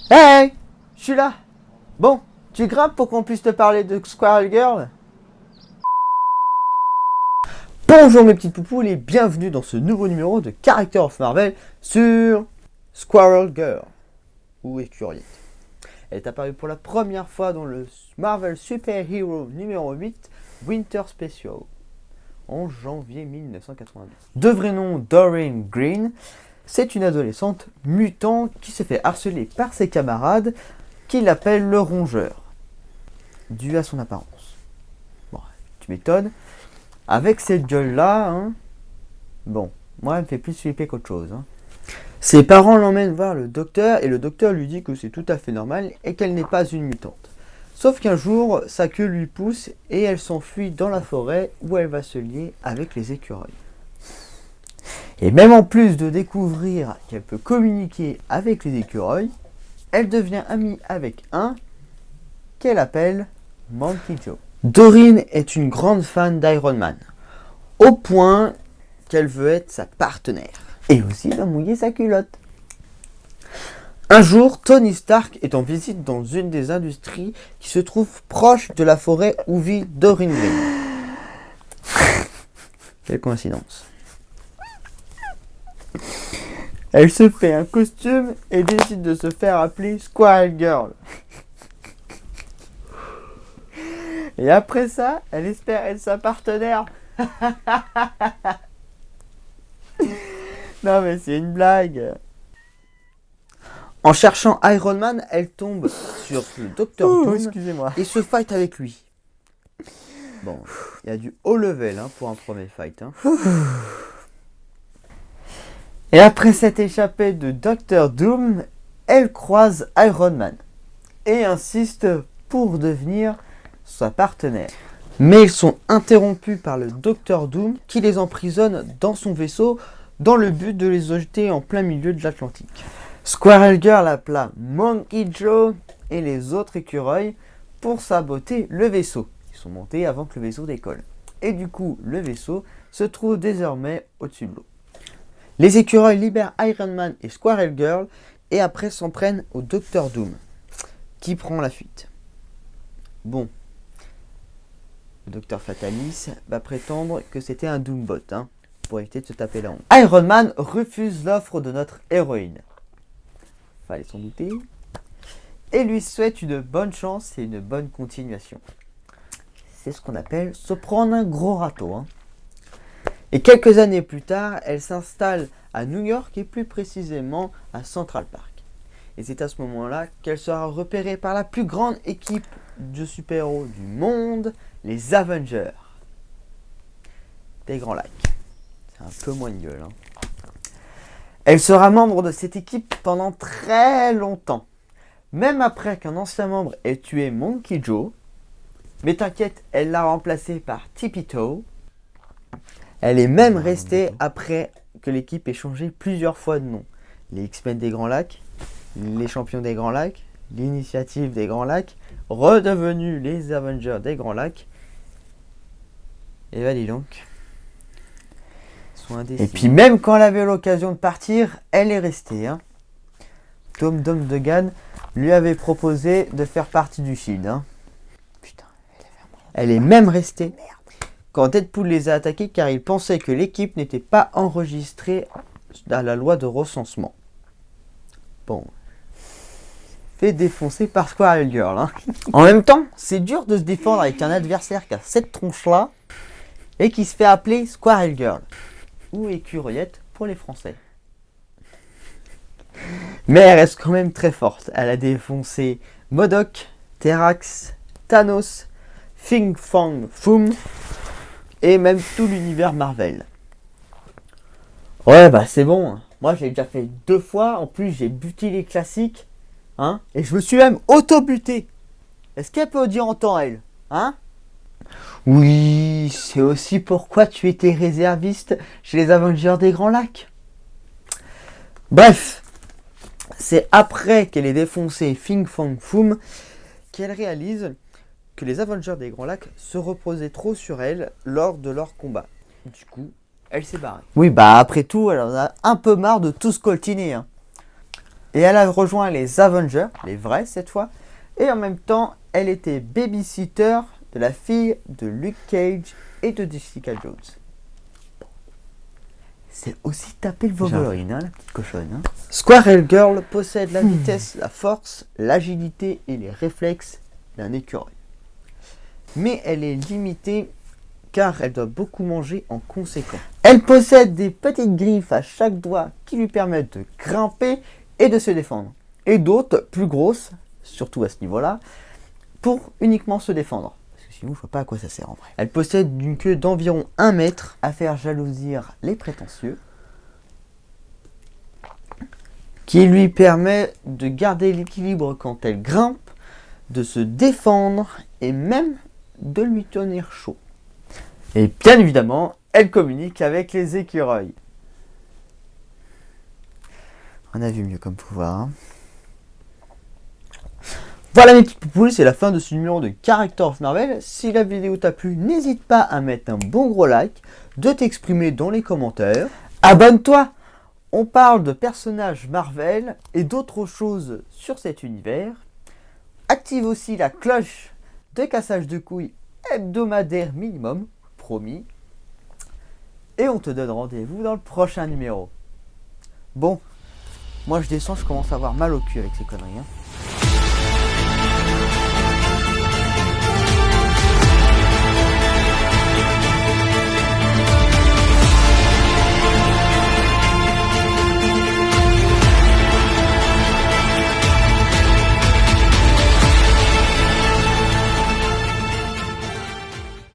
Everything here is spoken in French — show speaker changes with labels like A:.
A: Hey, je suis là. Bon, tu grimpes pour qu'on puisse te parler de Squirrel Girl? Bonjour mes petites poupoules et bienvenue dans ce nouveau numéro de Character of Marvel sur Squirrel Girl ou Écureuil. Elle est apparue pour la première fois dans le Marvel Super Hero numéro 8 Winter Special en janvier 1982. De vrai nom Doreen Green, c'est une adolescente mutant qui se fait harceler par ses camarades qui l'appellent le rongeur, dû à son apparence. Bon, tu m'étonnes. Avec cette gueule-là, hein, bon, moi elle me fait plus flipper qu'autre chose. Hein. Ses parents l'emmènent voir le docteur et le docteur lui dit que c'est tout à fait normal et qu'elle n'est pas une mutante. Sauf qu'un jour, sa queue lui pousse et elle s'enfuit dans la forêt où elle va se lier avec les écureuils. Et même en plus de découvrir qu'elle peut communiquer avec les écureuils, elle devient amie avec un qu'elle appelle Monkey Joe. Doreen est une grande fan d'Iron Man, au point qu'elle veut être sa partenaire. Et aussi va mouiller sa culotte. Un jour, Tony Stark est en visite dans une des industries qui se trouve proche de la forêt où vit Doreen Green. Quelle coïncidence. Elle se fait un costume et décide de se faire appeler Squirrel Girl. Et après ça, elle espère être sa partenaire. Non mais c'est une blague. En cherchant Iron Man, elle tombe sur le Dr. Doom et se fight avec lui. Bon, il y a du haut level hein, pour un premier fight. Hein. Et après cette échappée de Dr. Doom, elle croise Iron Man et insiste pour devenir sa partenaire. Mais ils sont interrompus par le Dr. Doom qui les emprisonne dans son vaisseau dans le but de les jeter en plein milieu de l'Atlantique. Squirrel Girl appela Monkey Joe et les autres écureuils pour saboter le vaisseau. Ils sont montés avant que le vaisseau décolle. Et du coup, le vaisseau se trouve désormais au-dessus de l'eau. Les écureuils libèrent Iron Man et Squirrel Girl et après s'en prennent au Dr. Doom qui prend la fuite. Bon. Le docteur Fatalis va prétendre que c'était un Doombot, hein, pour éviter de se taper la honte. Iron Man refuse l'offre de notre héroïne. Fallait s'en douter. Et lui souhaite une bonne chance et une bonne continuation. C'est ce qu'on appelle se prendre un gros râteau. Hein. Et quelques années plus tard, elle s'installe à New York et plus précisément à Central Park. Et c'est à ce moment-là qu'elle sera repérée par la plus grande équipe de super-héros du monde, les Avengers des Grands Lacs. C'est un peu moins de gueule. Hein. Elle sera membre de cette équipe pendant très longtemps. Même après qu'un ancien membre ait tué Monkey Joe. Mais t'inquiète, elle l'a remplacé par Tippy Toe. Elle est même restée après que l'équipe ait changé plusieurs fois de nom. Les X-Men des Grands Lacs, les Champions des Grands Lacs, l'Initiative des Grands Lacs, redevenus les Avengers des Grands Lacs. Et bah dis donc. Et puis même quand elle avait l'occasion de partir, elle est restée. Hein. Tom Dum-Dugan lui avait proposé de faire partie du Shield. Hein. Putain, elle est même restée quand Deadpool les a attaqués car il pensait que l'équipe n'était pas enregistrée à la loi de recensement. Bon. Fait défoncer par Squirrel Girl. Hein. En même temps, c'est dur de se défendre avec un adversaire qui a cette tronche-là et qui se fait appeler Squirrel Girl. Ou écureuillette pour les Français. Mais elle reste quand même très forte. Elle a défoncé MODOK, Terrax, Thanos, Fin Fang Foom et même tout l'univers Marvel. Ouais bah c'est bon. Moi j'ai déjà fait 2 fois. En plus j'ai buté les classiques. Hein, et je me suis même auto-buté. Est-ce qu'elle peut dire en temps elle? Hein? Oui, c'est aussi pourquoi tu étais réserviste chez les Avengers des Grands Lacs. Bref, c'est après qu'elle ait défoncé Fin Fang Foom qu'elle réalise que les Avengers des Grands Lacs se reposaient trop sur elle lors de leur combat. Du coup, elle s'est barrée. Oui, bah après tout, elle en a un peu marre de tout scoltiner. Hein. Et elle a rejoint les Avengers, les vrais cette fois. Et en même temps, elle était babysitter de la fille de Luke Cage et de Jessica Jones. C'est aussi taper le Wolverine, hein, la petite cochonne. Hein. Squirrel Girl possède la vitesse, la force, l'agilité et les réflexes d'un écureuil. Mais elle est limitée car elle doit beaucoup manger en conséquence. Elle possède des petites griffes à chaque doigt qui lui permettent de grimper et de se défendre. Et d'autres, plus grosses, surtout à ce niveau-là, pour uniquement se défendre. Parce que sinon, je ne vois pas à quoi ça sert en vrai. Elle possède une queue d'environ 1 mètre à faire jalousir les prétentieux, qui lui permet de garder l'équilibre quand elle grimpe, de se défendre et même de lui tenir chaud. Et bien évidemment, elle communique avec les écureuils. On a vu mieux comme pouvoir. Hein. Voilà mes petites poupoules, c'est la fin de ce numéro de Character of Marvel. Si la vidéo t'a plu, n'hésite pas à mettre un bon gros like, de t'exprimer dans les commentaires. Abonne-toi! On parle de personnages Marvel et d'autres choses sur cet univers. Active aussi la cloche de cassage de couilles hebdomadaire minimum, promis. Et on te donne rendez-vous dans le prochain numéro. Bon, moi je descends, je commence à avoir mal au cul avec ces conneries. Hein.